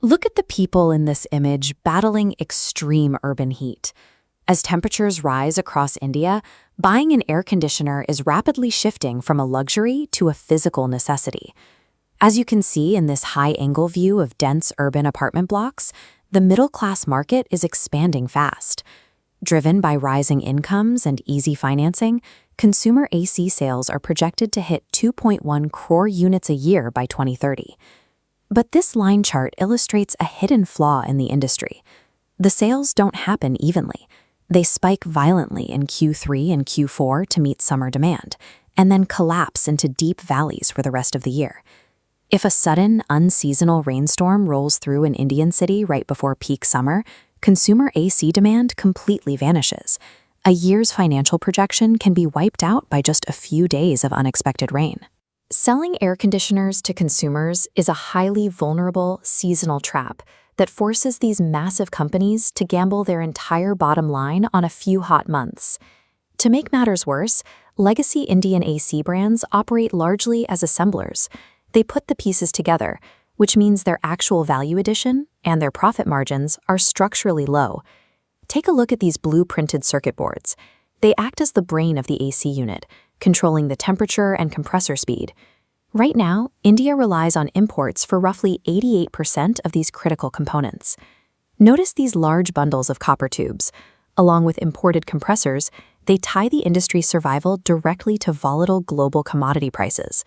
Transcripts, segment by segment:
Look at the people in this image battling extreme urban heat. As temperatures rise across India, buying an air conditioner is rapidly shifting from a luxury to a physical necessity. As you can see in this high-angle view of dense urban apartment blocks, the middle-class market is expanding fast. Driven by rising incomes and easy financing, consumer AC sales are projected to hit 2.1 crore units a year by 2030. But this line chart illustrates a hidden flaw in the industry. The sales don't happen evenly. They spike violently in Q3 and Q4 to meet summer demand, and then collapse into deep valleys for the rest of the year. If a sudden, unseasonal rainstorm rolls through an Indian city right before peak summer, consumer AC demand completely vanishes. A year's financial projection can be wiped out by just a few days of unexpected rain. Selling air conditioners to consumers is a highly vulnerable, seasonal trap that forces these massive companies to gamble their entire bottom line on a few hot months. To make matters worse, legacy Indian AC brands operate largely as assemblers. They put the pieces together, which means their actual value addition and their profit margins are structurally low. Take a look at these blue-printed circuit boards. They act as the brain of the AC unit, controlling the temperature and compressor speed. Right now, India relies on imports for roughly 88% of these critical components. Notice these large bundles of copper tubes. Along with imported compressors, they tie the industry's survival directly to volatile global commodity prices.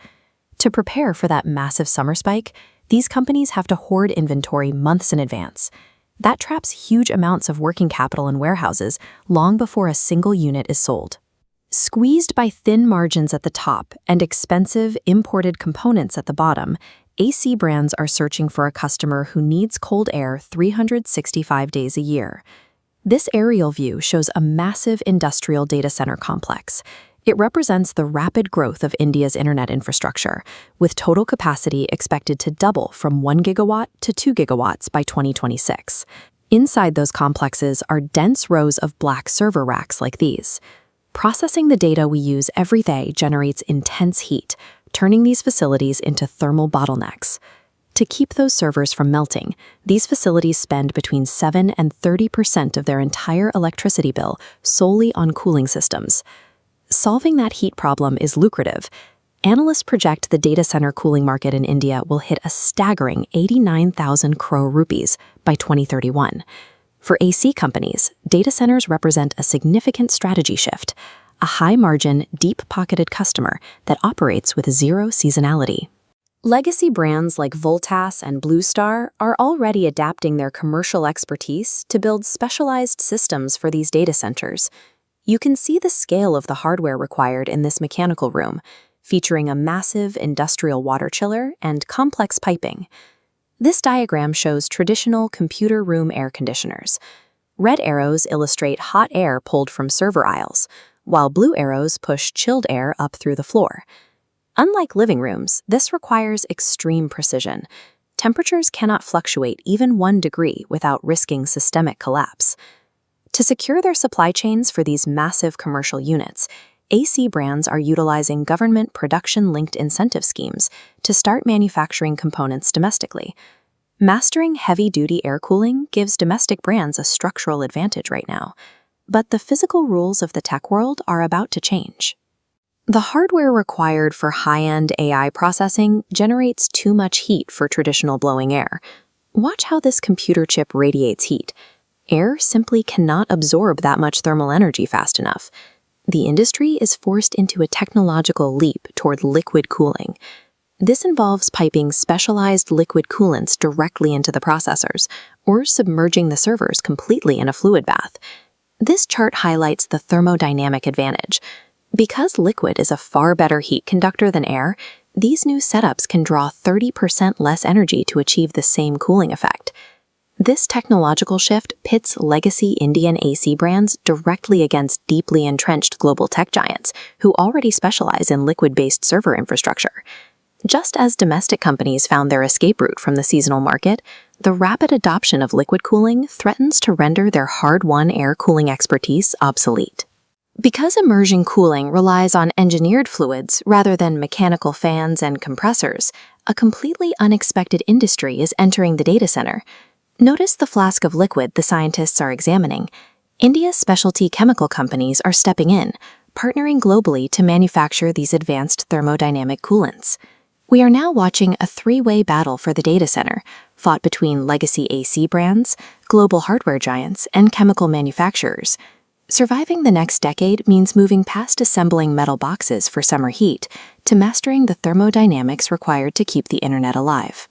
To prepare for that massive summer spike, these companies have to hoard inventory months in advance. That traps huge amounts of working capital in warehouses long before a single unit is sold. Squeezed by thin margins at the top and expensive imported components at the bottom, AC brands are searching for a customer who needs cold air 365 days a year. This aerial view shows a massive industrial data center complex. It represents the rapid growth of India's internet infrastructure, with total capacity expected to double from 1 gigawatt to 2 gigawatts by 2026. Inside those complexes are dense rows of black server racks like these. Processing the data we use every day generates intense heat, turning these facilities into thermal bottlenecks. To keep those servers from melting, these facilities spend between 7 and 30% of their entire electricity bill solely on cooling systems. Solving that heat problem is lucrative. Analysts project the data center cooling market in India will hit a staggering 89,000 crore rupees by 2031. For AC companies, data centers represent a significant strategy shift, a high-margin, deep-pocketed customer that operates with zero seasonality. Legacy brands like Voltas and Blue Star are already adapting their commercial expertise to build specialized systems for these data centers. You can see the scale of the hardware required in this mechanical room, featuring a massive industrial water chiller and complex piping. This diagram shows traditional computer room air conditioners. Red arrows illustrate hot air pulled from server aisles, while blue arrows push chilled air up through the floor. Unlike living rooms, this requires extreme precision. Temperatures cannot fluctuate even 1 degree without risking systemic collapse. To secure their supply chains for these massive commercial units, AC brands are utilizing government production-linked incentive schemes to start manufacturing components domestically. Mastering heavy-duty air cooling gives domestic brands a structural advantage right now, but the physical rules of the tech world are about to change. The hardware required for high-end AI processing generates too much heat for traditional blowing air. Watch how this computer chip radiates heat. Air simply cannot absorb that much thermal energy fast enough. The industry is forced into a technological leap toward liquid cooling. This involves piping specialized liquid coolants directly into the processors, or submerging the servers completely in a fluid bath. This chart highlights the thermodynamic advantage. Because liquid is a far better heat conductor than air, these new setups can draw 30% less energy to achieve the same cooling effect. This technological shift pits legacy Indian AC brands directly against deeply entrenched global tech giants who already specialize in liquid-based server infrastructure. Just as domestic companies found their escape route from the seasonal market, the rapid adoption of liquid cooling threatens to render their hard-won air cooling expertise obsolete. Because immersion cooling relies on engineered fluids rather than mechanical fans and compressors, a completely unexpected industry is entering the data center. Notice the flask of liquid the scientists are examining. India's specialty chemical companies are stepping in, partnering globally to manufacture these advanced thermodynamic coolants. We are now watching a three-way battle for the data center, fought between legacy AC brands, global hardware giants, and chemical manufacturers. Surviving the next decade means moving past assembling metal boxes for summer heat to mastering the thermodynamics required to keep the internet alive.